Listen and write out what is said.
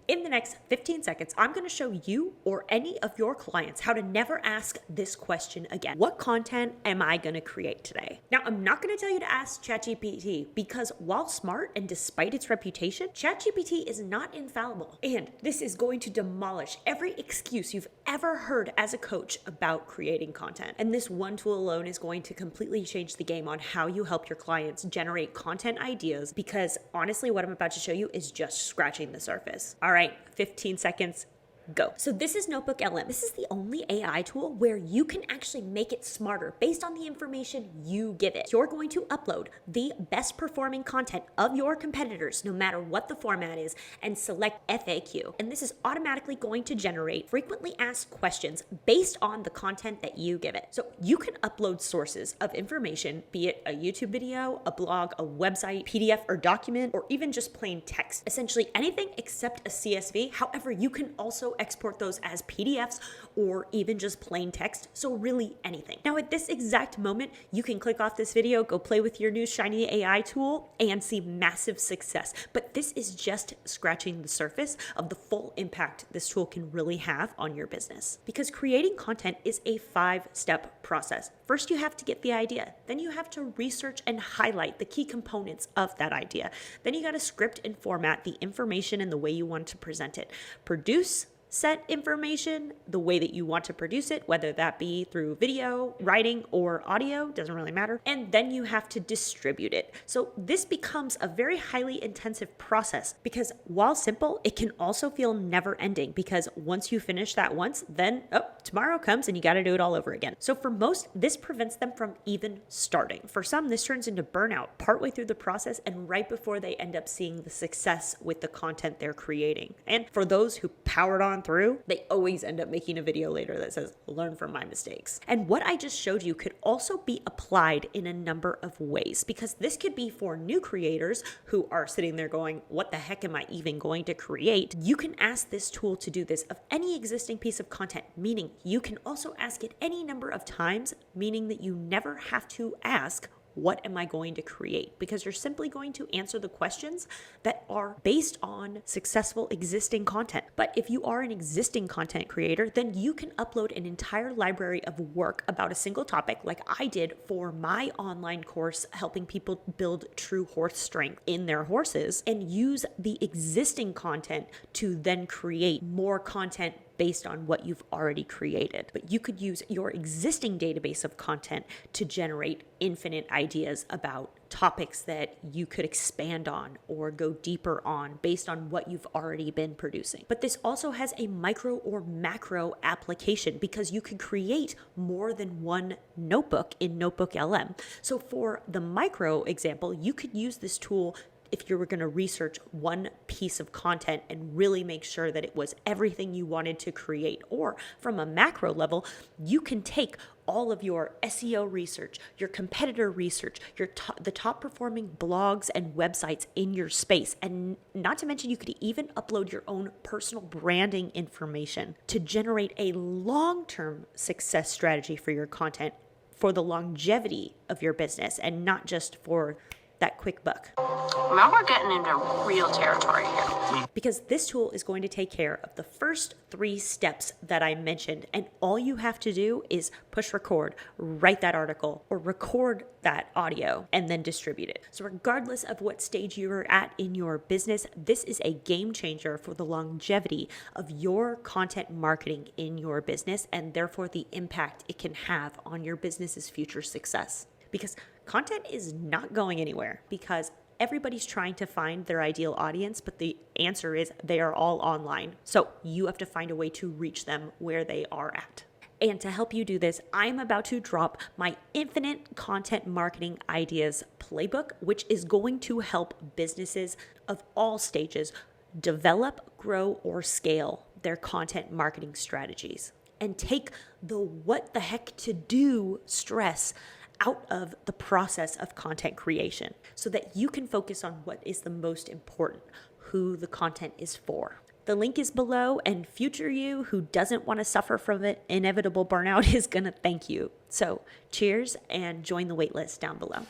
In the next 15 seconds, I'm going to show you or any of your clients how to never ask this question again. What content am I going to create today? Now, I'm not going to tell you to ask ChatGPT because while smart and despite its reputation, ChatGPT is not infallible. And this is going to demolish every excuse you've ever heard as a coach about creating content. And this one tool alone is going to completely change the game on how you help your clients generate content ideas, because honestly, what I'm about to show you is just scratching the surface. All right, 15 seconds. Go. So this is Notebook LM. This is the only AI tool where you can actually make it smarter based on the information you give it. You're going to upload the best performing content of your competitors, no matter what the format is, and select FAQ. And this is automatically going to generate frequently asked questions based on the content that you give it. So you can upload sources of information, be it a YouTube video, a blog, a website, PDF or document, or even just plain text. Essentially anything except a CSV. However, you can also export those as PDFs or even just plain text. So really anything. Now at this exact moment, you can click off this video, go play with your new shiny AI tool and see massive success. But this is just scratching the surface of the full impact this tool can really have on your business. Because creating content is a 5-step process. First, you have to get the idea. Then you have to research and highlight the key components of that idea. Then you got to script and format the information in the way you want to present it. Produce set information the way that you want to produce it, whether that be through video, writing, or audio, doesn't really matter. And then you have to distribute it. So this becomes a very highly intensive process because while simple, it can also feel never ending because once you finish that once, then tomorrow comes and you got to do it all over again. So for most, this prevents them from even starting. For some, this turns into burnout partway through the process and right before they end up seeing the success with the content they're creating. And for those who powered on through, they always end up making a video later that says, learn from my mistakes. And what I just showed you could also be applied in a number of ways, because this could be for new creators who are sitting there going, what the heck am I even going to create? You can ask this tool to do this of any existing piece of content, meaning you can also ask it any number of times, meaning that you never have to ask, what am I going to create? Because you're simply going to answer the questions that are based on successful existing content. But if you are an existing content creator, then you can upload an entire library of work about a single topic, like I did for my online course, helping people build true horse strength in their horses, and use the existing content to then create more content based on what you've already created. But you could use your existing database of content to generate infinite ideas about topics that you could expand on or go deeper on based on what you've already been producing. But this also has a micro or macro application because you could create more than one notebook in Notebook LM. So for the micro example, you could use this tool if you were going to research one piece of content and really make sure that it was everything you wanted to create. Or from a macro level, you can take all of your SEO research, your competitor research, the top performing blogs and websites in your space. And not to mention, you could even upload your own personal branding information to generate a long-term success strategy for your content for the longevity of your business and not just for that quick buck. Now we're getting into real territory here. Because this tool is going to take care of the first 3 steps that I mentioned, and all you have to do is push record, write that article, or record that audio, and then distribute it. So regardless of what stage you're at in your business, this is a game changer for the longevity of your content marketing in your business, and therefore the impact it can have on your business's future success. Because content is not going anywhere, because everybody's trying to find their ideal audience, but the answer is they are all online. So you have to find a way to reach them where they are at. And to help you do this, I'm about to drop my Infinite Content Marketing Ideas Playbook, which is going to help businesses of all stages develop, grow, or scale their content marketing strategies and take the what the heck to do stress out of the process of content creation so that you can focus on what is the most important, who the content is for. The link is below, and future you who doesn't want to suffer from it inevitable burnout is going to thank you. So cheers and join the waitlist down below.